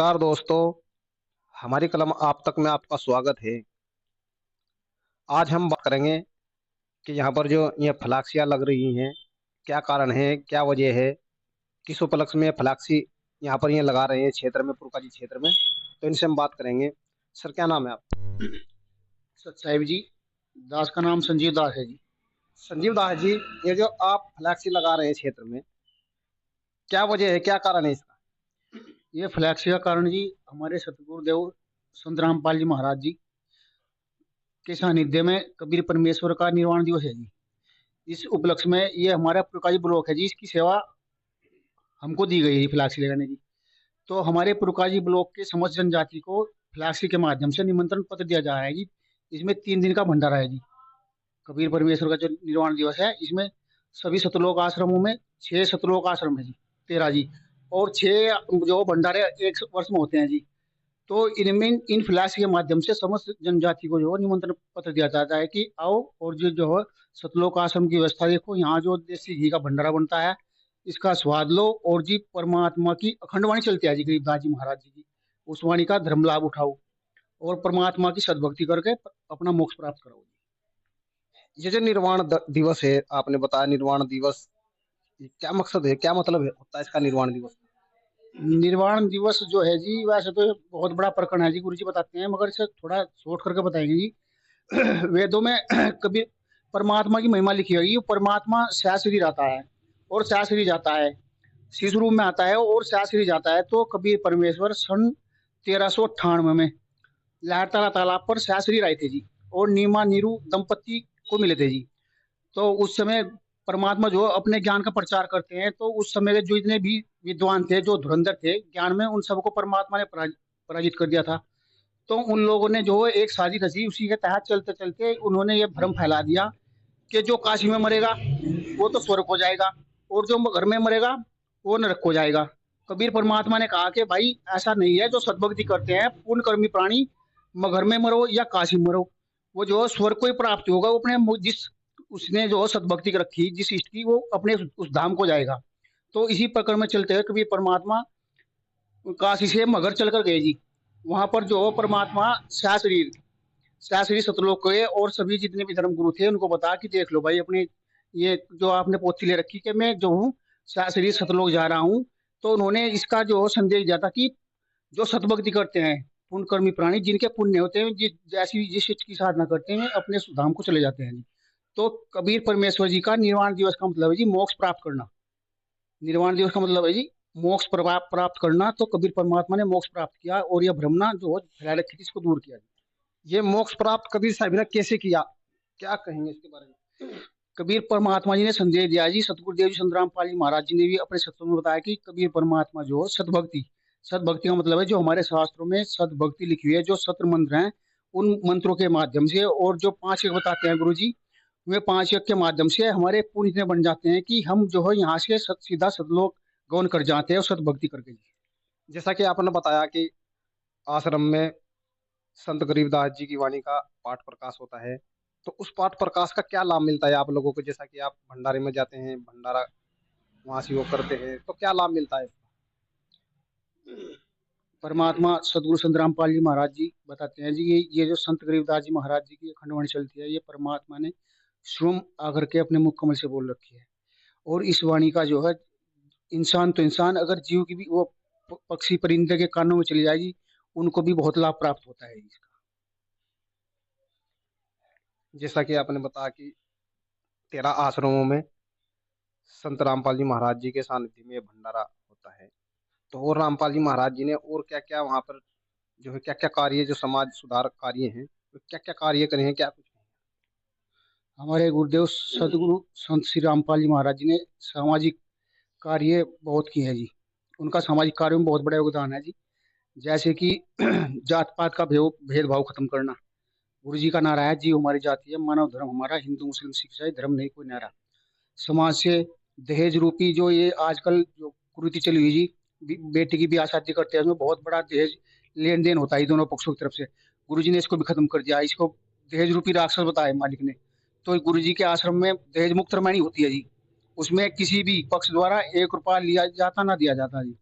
नमस्कार दोस्तों, हमारी कलम आप तक में आपका स्वागत है। आज हम बात करेंगे कि यहाँ पर जो ये फ्लैक्सियाँ लग रही हैं, क्या कारण है, क्या वजह है, किस उपलक्ष्य में फ्लैक्सी यहाँ पर ये लगा रहे हैं क्षेत्र में, पुरकाजी क्षेत्र में, तो इनसे हम बात करेंगे। सर क्या नाम है आपका? साहिब जी। दास का नाम संजीव दास है जी। संजीव दास जी, ये जो आप फ्लैक्सी लगा रहे हैं क्षेत्र में, क्या वजह है, क्या कारण है इसका? ये फ्लैक्सी का कारण जी हमारे सतगुरुदेव संत रामपाल जी महाराज जी के सानिध्य में कबीर परमेश्वर का निर्वाण दिवस है जी। इस उपलक्ष्य में ये हमारा पुरकाजी ब्लॉक है जी, इसकी सेवा हमको दी गई है फ्लैक्सी लगाने की। तो हमारे पुरकाजी ब्लॉक के समस्त जनजाति को फ्लैक्सी के माध्यम से निमंत्रण पत्र दिया जा रहा है जी। इसमें 3 दिन का भंडारा है जी। कबीर परमेश्वर का जो निर्वाण दिवस है, इसमें सभी सतलोक आश्रमों में 6 सतलोक आश्रम है जी, 13 जी। और 6 जो भंडारे 1 वर्ष में होते हैं जी। तो इनमें इन फ्लैश के माध्यम से समस्त जनजाति को जो है निमंत्रण पत्र दिया जाता है कि आओ, और जो है सतलोक आश्रम की व्यवस्था देखो, यहाँ जो देसी घी का भंडारा बनता है इसका स्वाद लो, और जी परमात्मा की अखंड वाणी चलती है जी गरीबदास जी महाराज जी की, उस वाणी का धर्म लाभ उठाओ और परमात्मा की सद्भक्ति करके अपना मोक्ष प्राप्त करो। ये जो दिवस है, आपने बताया निर्वाण दिवस, ये क्या मकसद है, क्या मतलब है होता है इसका निर्वाण दिवस? निर्वाण दिवस जो है जी, वैसे तो बहुत बड़ा प्रकरण है जी, गुरु जी बताते हैं, मगर इसे थोड़ा शॉर्ट करके बताएंगे जी। वेदों में कभी परमात्मा की महिमा लिखी हुई है। परमात्मा शाश्वती रहता है और शाश्वती जाता है, शिशु रूप में आता है और शाश्वती जाता है। तो कबीर परमेश्वर सन 1398 में लहरतारा तालाब पर शाश्वती रहे थे जी, और नीमा नीरू दंपति को मिले थे जी। तो उस समय परमात्मा जो अपने ज्ञान का प्रचार करते हैं, तो उस समय के जो इतने भी विद्वान थे, जो धुरंधर थे ज्ञान में, उन सबको परमात्मा ने पराजित कर दिया था। तो उन लोगों ने जो एक साजिश रची, उसी के तहत चलते चलते उन्होंने ये भ्रम फैला दिया कि जो काशी में मरेगा वो तो स्वर्ग हो जाएगा, और जो घर में मरेगा वो नरक हो जाएगा। कबीर परमात्मा ने कहा कि भाई ऐसा नहीं है, जो सद्भक्ति करते हैं पूर्ण कर्मी प्राणी, घर में मरो या काशी में मरो, वो जो स्वर्ग को ही प्राप्त होगा। वो अपने जिस उसने जो सद्भक्ति रखी जिस इष्ट की, वो अपने उस धाम को जाएगा। तो इसी प्रकरण में चलते हुए कबीर परमात्मा काशी से मगर चलकर गए जी। वहां पर जो परमात्मा शाशरीर सतलोक के और सभी जितने भी धर्म गुरु थे उनको बता कि देख लो भाई, अपने ये जो आपने पोथी ले रखी कि मैं जो हूँ शाशरीर सतलोक जा रहा हूँ। तो उन्होंने इसका जो संदेश दिया था कि जो सतभक्ति करते हैं पुण्य कर्मी प्राणी, जिनके पुण्य होते हैं, जैसी जिस चीज की साधना करते हैं, अपने धाम को चले जाते हैं जी। तो कबीर परमेश्वर जी का निर्वाण दिवस का मतलब है जी मोक्ष प्राप्त करना। निर्वाण दिवस का मतलब है जी मोक्ष प्राप्त करना। तो कबीर परमात्मा ने मोक्ष प्राप्त किया और यह भ्रमना जो फैला रखी थी इसको दूर किया। ये मोक्ष प्राप्त कबीर साहब ने कैसे किया, क्या कहेंगे इसके बारे में? कबीर परमात्मा जी ने संदेश दिया जी। सतगुरुदेव जी संत रामपाल जी महाराज जी ने भी अपने सत्संग में बताया कि कबीर परमात्मा जो सतभक्ति, सतभक्ति का मतलब है जो हमारे शास्त्रों में सतभक्ति लिखी हुई है, जो सत्र मंत्र हैं, उन मंत्रों के माध्यम से, और जो 5 यज्ञ बताते हैं गुरु जी, वे 5 यज्ञ के माध्यम से हमारे पुण्य इतने बन जाते हैं कि हम जो है यहाँ से सीधा सतलोक गौन कर जाते हैं और सतभक्ति करके। जैसा कि आपने बताया कि आश्रम में संत गरीबदास जी की वाणी का पाठ प्रकाश होता है, तो उस पाठ प्रकाश का क्या लाभ मिलता है आप लोगों को? जैसा कि आप भंडारे में जाते हैं, भंडारा वहां से वो करते हैं, तो क्या लाभ मिलता है? परमात्मा सदगुरु संत रामपाल जी महाराज जी बताते हैं जी, ये जो संत गरीबदास जी महाराज जी की अखंड वाणी चलती है, ये परमात्मा ने स्वयं आकर के अपने मुख कमल से बोल रखी है। और इस वाणी का जो है इंसान तो इंसान, अगर जीव की भी वो पक्षी परिंदे के कानों में चली जाएगी, उनको भी बहुत लाभ प्राप्त होता है इसका। जैसा कि आपने बताया कि 13 आश्रमों में संत रामपाल जी महाराज जी के सानिध्य में ये भंडारा होता है, तो और रामपाल जी महाराज जी ने और क्या क्या वहां पर जो है, क्या क्या कार्य, जो समाज सुधार कार्य हैं, क्या क्या कार्य करे हैं, क्या कुछ? हमारे गुरुदेव सदगुरु संत श्री रामपाल जी महाराज जी ने सामाजिक कार्य बहुत किए हैं जी। उनका सामाजिक कार्यों में बहुत बड़ा योगदान है जी। जैसे कि जात पात का भेदभाव खत्म करना। गुरु जी का नारा है, जीव हमारी जाति है, मानव धर्म हमारा, हिंदू मुस्लिम सिख ईसाई धर्म नहीं कोई नारा। समाज से दहेज रूपी जो ये आजकल जो कुरीति चली हुई जी, बेटी की ब्याह शादी करते हैं, उसमें बहुत बड़ा दहेज लेन देन होता है दोनों पक्षों की तरफ से। गुरु जी ने इसको भी खत्म कर दिया। इसको दहेज रूपी राक्षस बताया मालिक ने। तो गुरु जी के आश्रम में दहेज मुक्त रामायणी होती है जी। उसमें किसी भी पक्ष द्वारा 1 रुपया लिया जाता ना दिया जाता जी।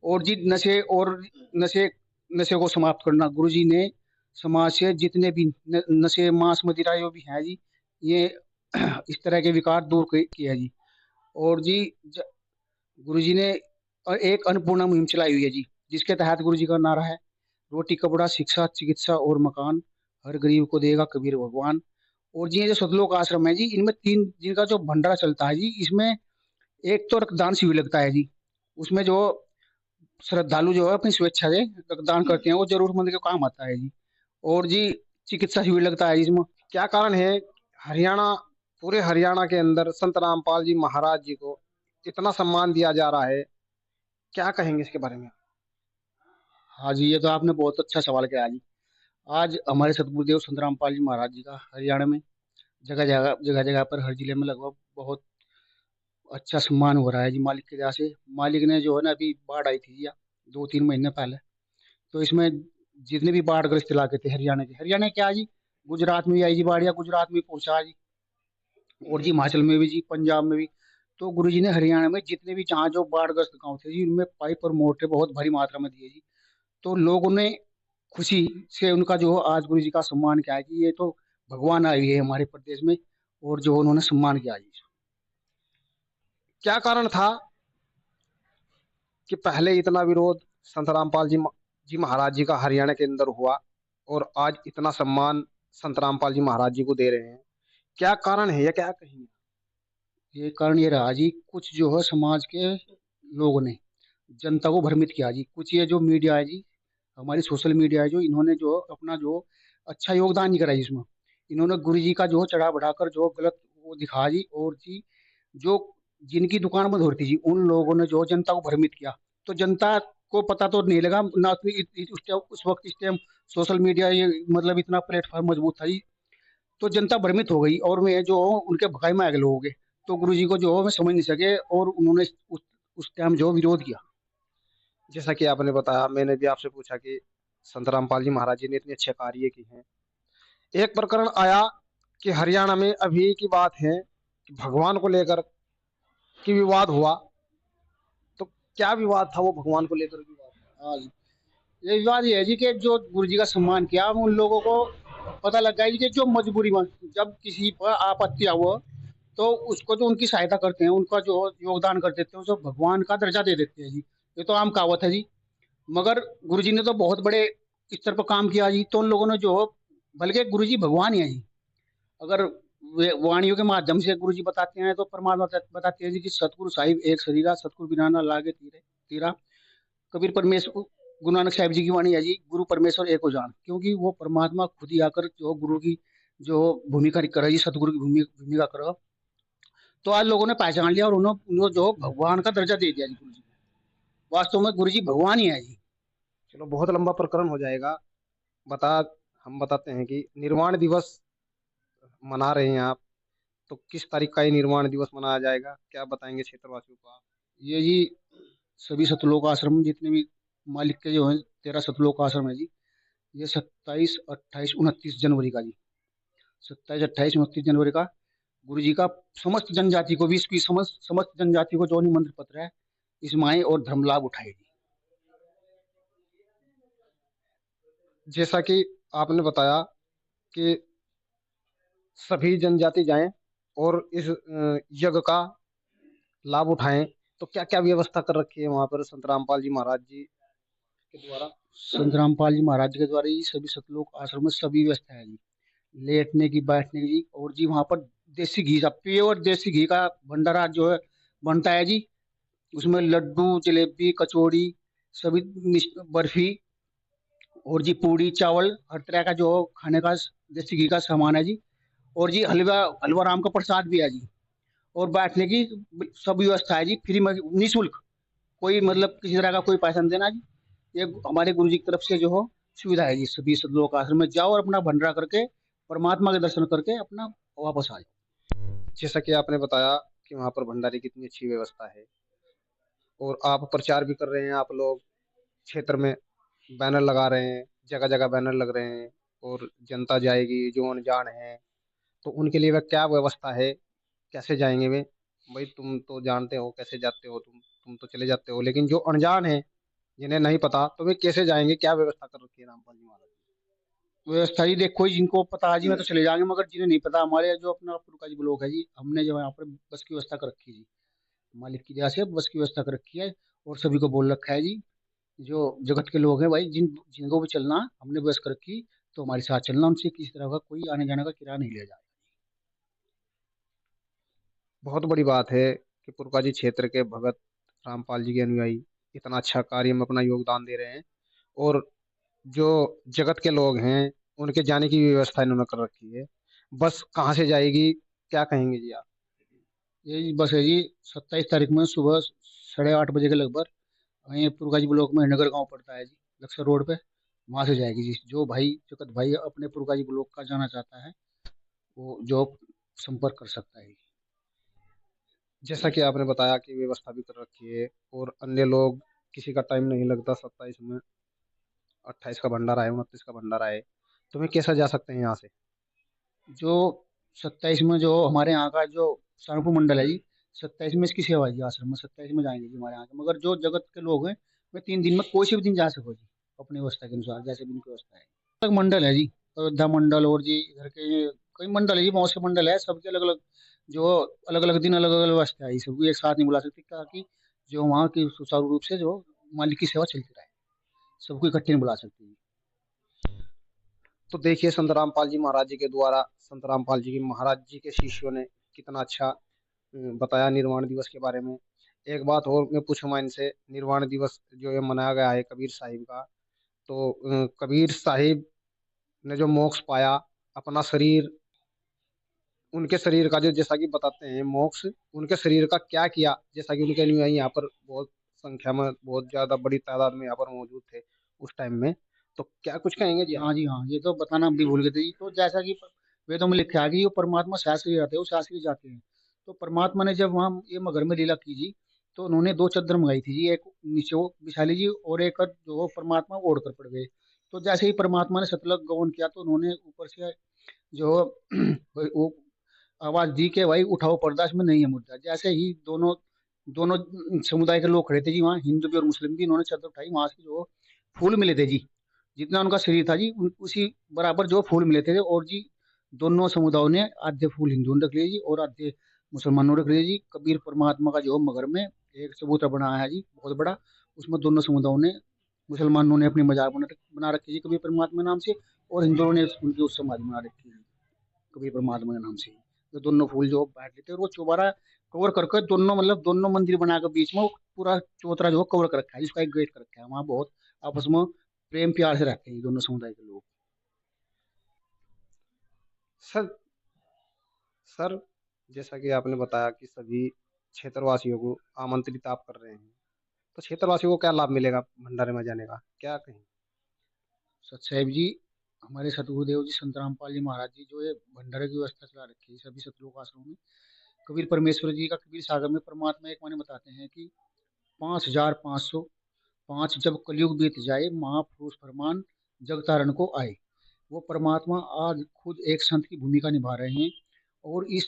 और जी नशे नशे को समाप्त करना। गुरु जी ने समाज से जितने भी नशे, मांस, मदिरा जो भी है जी, ये इस तरह के विकार दूर किया जी। और जी गुरु जी ने एक अन्नपूर्णा मुहिम चलाई हुई है जी, जिसके तहत गुरु जी का नारा है, रोटी कपड़ा शिक्षा चिकित्सा और मकान, हर गरीब को देगा कबीर भगवान। और जी ये जो सतलोक आश्रम है जी, इनमें तीन जिनका जो भंडारा चलता है जी, इसमें एक तो रक्तदान शिविर लगता है जी। उसमें जो श्रद्धालु जो है अपनी स्वेच्छा से रक्तदान करते हैं, वो जरूरतमंद के काम आता है जी। और जी चिकित्सा शिविर लगता है इसमें। क्या कारण है हरियाणा, पूरे हरियाणा के अंदर संत रामपाल जी महाराज जी को इतना सम्मान दिया जा रहा है? क्या कहेंगे इसके बारे में? हाँ जी, ये तो आपने बहुत अच्छा सवाल किया जी। आज हमारे सतगुरुदेव संत रामपाल जी महाराज जी का हरियाणा में जगह जगह पर, हर जिले में लगभग बहुत अच्छा सम्मान हो रहा है जी, मालिक की दया से। मालिक ने जो है ना, अभी बाढ़ आई थी जी 2-3 महीने पहले, तो इसमें जितने भी बाढ़ ग्रस्त इलाके थे हरियाणा क्या जी, गुजरात में भी आई जी बाढ़, या गुजरात में पहुंचा जी, और जी हिमाचल में भी जी, पंजाब में भी। तो गुरु जी ने हरियाणा में जितने भी जहाँ जो बाढ़ ग्रस्त गाँव थे जी, उनमें पाइप और मोटर बहुत भारी मात्रा में दिए जी। तो लोगों ने खुशी से उनका जो आज गुरु जी का सम्मान किया है कि ये तो भगवान आए हुए हैं हमारे प्रदेश में, और जो उन्होंने सम्मान किया जी। क्या कारण था कि पहले इतना विरोध संत रामपाल जी महाराज जी का हरियाणा के अंदर हुआ, और आज इतना सम्मान संत रामपाल जी महाराज जी को दे रहे हैं? क्या कारण है या क्या कहेंगे? ये कारण ये रहा जी, कुछ जो है समाज के लोगों ने जनता को भ्रमित किया जी। कुछ ये जो मीडिया है जी, हमारी सोशल मीडिया है जो, इन्होंने जो अपना जो अच्छा योगदान नहीं करा जी इसमें। इन्होंने गुरु जी का जो चढ़ा बढ़ाकर जो गलत वो दिखा जी। और जी जो जिनकी दुकान बंद हो रही थी जी, उन लोगों ने जो जनता को भ्रमित किया, तो जनता को पता तो नहीं लगा ना। उस वक्त इस टाइम सोशल मीडिया ये मतलब इतना प्लेटफॉर्म मजबूत था जी। तो जनता भ्रमित हो गई, और मैं जो उनके भगाई में आ गए लोगों के। तो गुरु जी को जो मैं समझ नहीं सके, और उन्होंने उस टाइम जो विरोध किया। जैसा कि आपने बताया, मैंने भी आपसे पूछा कि संत रामपाल जी महाराज जी ने इतने अच्छे कार्य किए हैं। एक प्रकरण आया कि हरियाणा में अभी की बात है कि भगवान को लेकर की विवाद हुआ। तो क्या विवाद था वो भगवान को लेकर विवाद? हाँ जी, ये बात ये है जी कि जो गुरु जी का सम्मान किया, उन लोगों को पता लग गया जी कि जो मजबूरी में जब किसी पर आपत्ति आओ, तो उसको जो उनकी सहायता करते हैं, उनका जो योगदान कर देते हैं, उसे भगवान का दर्जा दे देते हैं जी। ये तो आम कहावत है जी। मगर गुरु जी ने तो बहुत बड़े स्तर पर काम किया जी। तो उन लोगों ने जो, बल्कि गुरु जी भगवान ही है जी। अगर वे वाणियों के माध्यम से गुरु जी बताते हैं, तो परमात्मा बताते हैं जी कि सतगुरु साहिब एक शरीरा, सतगुरु बिना ना लागे तीरे तीरा। कबीर परमेश्वर, गुरु नानक साहिब जी की वाणी है जी, गुरु परमेश्वर एक हो जान। क्योंकि वो परमात्मा खुद ही आकर जो गुरु की जो भूमिका करे जी, सतगुरु की भूमिका करो। तो आज लोगों ने पहचान लिया, और उन्होंने उनको जो भगवान का दर्जा दे दिया जी गुरु जी को। वास्तव में गुरु जी भगवान ही है जी। चलो, बहुत लंबा प्रकरण हो जाएगा। बता हम बताते हैं कि निर्वाण दिवस मना रहे हैं आप, तो किस तारीख का ये निर्वाण दिवस मनाया जाएगा? क्या बताएंगे क्षेत्रवासियों को आप? ये जी सभी सतलोक आश्रम जितने भी मालिक के जो है 13 सतलोक आश्रम है जी, ये 27, 28, 29 जनवरी का जी, 27, 28, 29 जनवरी का गुरु जी का समस्त जनजाति को, विश्व की समस्त जनजाति को जो निमंत्रण पत्र है, इस माए और धर्म लाभ उठाएगी। जैसा कि आपने बताया कि सभी जनजाति जाएं और इस यज्ञ का लाभ उठाएं, तो क्या क्या व्यवस्था कर रखी है वहां पर संत रामपाल जी महाराज जी के द्वारा? संत रामपाल जी महाराज के द्वारा ये सभी सतलोक आश्रम में सभी व्यवस्था है जी, लेटने की, बैठने की। और जी वहाँ पर देसी घी का, प्योर देसी घी का भंडारा जो है बनता है जी। उसमें लड्डू, जलेबी, कचौड़ी, सभी बर्फी, और जी पूड़ी चावल, हर तरह का जो खाने का देसी घी का सामान है जी। और जी हलवा, हलवा राम का प्रसाद भी है जी। और बैठने की सब व्यवस्था है जी, फ्री में, निःशुल्क। कोई मतलब किसी तरह का कोई पैसा नहीं देना जी। ये हमारे गुरु जी की तरफ से जो हो सुविधा है जी। सभी सदलोक आश्रम में जाओ और अपना भंडारा करके, परमात्मा के दर्शन करके अपना वापस आ जाओ। जैसा कि आपने बताया कि वहां पर भंडारे की इतनी अच्छी व्यवस्था है, और आप प्रचार भी कर रहे हैं, आप लोग क्षेत्र में बैनर लगा रहे हैं, जगह जगह बैनर लग रहे हैं, और जनता जाएगी जो अनजान है, तो उनके लिए वह क्या व्यवस्था है? कैसे जाएंगे वे? भाई तुम तो जानते हो कैसे जाते हो, तुम तो चले जाते हो, लेकिन जो अनजान है जिन्हें नहीं पता तो वे कैसे जाएंगे, क्या व्यवस्था कर रखी है रामपाल जी महाराज व्यवस्था जी देखो जी, जिनको पता है जी मैं तो चले जाएंगे, मगर जिन्हें नहीं पता, हमारे जो अपना पुरखा जी ब्लॉक है जी, हमने जो यहाँ पर बस की व्यवस्था कर रखी है जी, मालिक की दया से बस की व्यवस्था कर रखी है। और सभी को बोल रखा है जी, जो जगत के लोग हैं भाई, जिनको भी चलना हमने बस कर रखी, तो हमारे साथ चलना, उनसे किसी तरह का कोई आने जाने का किराया नहीं लिया जाए। बहुत बड़ी बात है कि पुरका जी क्षेत्र के भगत रामपाल जी के अनुयायी इतना अच्छा कार्य में अपना योगदान दे रहे हैं। और जो जगत के लोग हैं उनके जाने की भी व्यवस्था इन्होंने कर रखी है। बस कहाँ से जाएगी, क्या कहेंगे जी आप? ये बस है जी, 27 तारीख में सुबह 8:30 बजे के लगभग, वहीं पुरका जी ब्लॉक में नगर गांव पड़ता है जी, लक्सर रोड पे, वहां से जाएगी जी। जो भाई जगत भाई अपने पुरका जी ब्लॉक का जाना चाहता है, वो जो संपर्क कर सकता है। जैसा कि आपने बताया कि व्यवस्था भी कर रखी है, और अन्य लोग किसी का टाइम नहीं लगता, 27 में 28 का भंडारा है, 29 का भंडारा है, तो वे कैसा जा सकते हैं यहाँ से? जो 27 में जो हमारे यहाँ का जो सारंगपुर मंडल है जी, 27 में इसकी सेवा है जी, आश्रम में 27 में जाएंगे जी हमारे यहाँ के। मगर जो जगत के लोग हैं, वे 3 दिन में कोई से भी दिन जा सको जी, अपनी व्यवस्था के अनुसार, जैसे भी उनकी व्यवस्था है। अलग मंडल है जी, अयोध्या मंडल, और जी इधर के कई मंडल है जी, बहुत से मंडल है, सबके अलग अलग जो अलग अलग दिन अलग अलग व्यवस्था है, सबको एक साथ नहीं बुला सकती, ताकि जो वहाँ की सुचारू रूप से जो मालिक की सेवा चलती रहे, सबको इकट्ठे नहीं बुला सकती। तो देखिए, संत रामपाल जी महाराज जी के द्वारा संत रामपाल जी की महाराज जी के शिष्यों ने कितना अच्छा बताया निर्वाण दिवस के बारे में। एक बात और मैं पूछूंगा इनसे, निर्वाण दिवस जो ये मनाया गया है कबीर साहिब का, तो कबीर साहिब ने जो मोक्ष पाया, अपना शरीर, उनके शरीर का जो, जैसा कि बताते हैं मोक्ष, उनके शरीर का क्या किया, जैसा कि उनके अनुयायी यहाँ पर बहुत संख्या में, बहुत ज्यादा बड़ी तादाद में यहाँ पर मौजूद थे उस टाइम में, तो क्या कुछ कहेंगे जी आप? हाँ जी, हाँ, ये तो बताना हम भी भूल गए थे जी। तो जैसा कि वेदों में लिखा है कि जो परमात्मा शास्त्री जाते हैं वो शास्त्री जाते हैं। तो परमात्मा ने जब वहाँ ये मगर में लीला की जी, तो उन्होंने 2 चादर मंगाई थी जी, एक नीचे वो विशाली जी, और एक जो परमात्मा ओढ़ कर पड़ गए। तो जैसे ही परमात्मा ने सतलग गमन किया, तो उन्होंने ऊपर से जो वो आवाज दी कि भाई उठाओ पर्दा, इसमें नहीं है मुद्दा। जैसे ही दोनों दोनों समुदाय के लोग खड़े थे जी वहाँ, हिंदू भी और मुस्लिम भी, इन्होंने चादर उठाई, वहां से जो फूल मिले थे जी, जितना उनका शरीर था जी, उसी बराबर जो फूल मिले थे। और जी दोनों समुदायों ने आधे फूल हिंदुओं ने रख लिए जी, और आधे मुसलमानों ने रख लिए जी। कबीर परमात्मा का जो मगर में एक चबूतरा बनाया है जी, बहुत बड़ा, उसमें दोनों समुदायों ने, मुसलमानों ने अपनी मजार बना रखी है जी कबीर परमात्मा के नाम से, और हिंदुओं ने उनकी उस समाधि बना रखी है कबीर परमात्मा के नाम से। तो दोनों फूल जो बांट लेते हैं, और वो चौबारा कवर करके दोनों, मतलब दोनों मंदिर बनाकर बीच में वो पूरा चौतरा जो कवर कर रखा है, जिसका एक गेट कर रखा है, वहाँ बहुत आपस में प्रेम प्यार से रहते हैं ये दोनों समुदाय के लोग। सर सर जैसा कि आपने बताया कि सभी क्षेत्रवासियों को आमंत्रित आप कर रहे हैं, तो क्षेत्रवासियों को क्या लाभ मिलेगा भंडारे में जाने का, क्या कहें? सत साहिब जी, हमारे सतगुरुदेव जी संत रामपाल जी महाराज जी जो ये भंडारे की व्यवस्था चला रखी है सभी सतलोक आश्रमों में, कबीर परमेश्वर जी का कबीर सागर में परमात्मा एक माने बताते हैं कि 5,505 जब कलयुग बीत जाए, महापुरुष फरमान जग तारण को आए। वो परमात्मा आज खुद एक संत की भूमिका निभा रहे हैं, और इस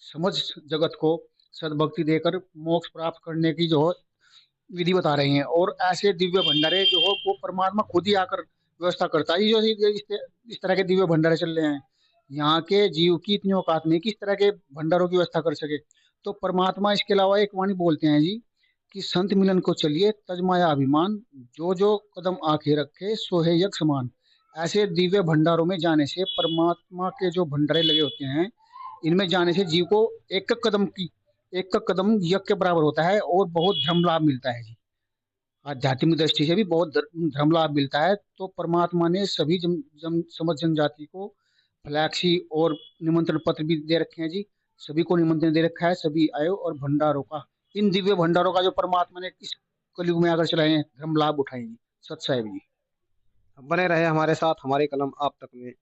समझ जगत को सद्भक्ति देकर मोक्ष प्राप्त करने की जो विधि बता रहे हैं। और ऐसे दिव्य भंडारे जो हो वो परमात्मा खुद ही आकर व्यवस्था करता है। जो इस तरह के दिव्य भंडारे चल रहे हैं, यहाँ के जीव की इतनी औकात नहीं कि इस तरह के भंडारों की व्यवस्था कर सके। तो परमात्मा इसके अलावा एक वाणी बोलते हैं जी कि संत मिलन को चलिए तजमाया अभिमान, जो जो कदम आके रखे सोहे यज्ञ समान। ऐसे दिव्य भंडारों में जाने से, परमात्मा के जो भंडारे लगे होते हैं, इनमें जाने से जीव को एक एक कदम यज्ञ के बराबर होता है, और बहुत धर्म लाभ मिलता है जी। आध्यात्मिक दृष्टि से भी बहुत धर्म लाभ मिलता है। तो परमात्मा ने सभी समझ जनजाति को फ्लैक्सी और निमंत्रण पत्र भी दे रखे हैं जी, सभी को निमंत्रण दे रखा है, सभी आयो और भंडारों का, इन दिव्य भंडारों का जो परमात्मा ने इस कलयुग में आकर चलाए हैं, धर्म लाभ उठाएंगे। सत साहिब जी। बने रहे हमारे साथ, हमारी कलम आप तक में।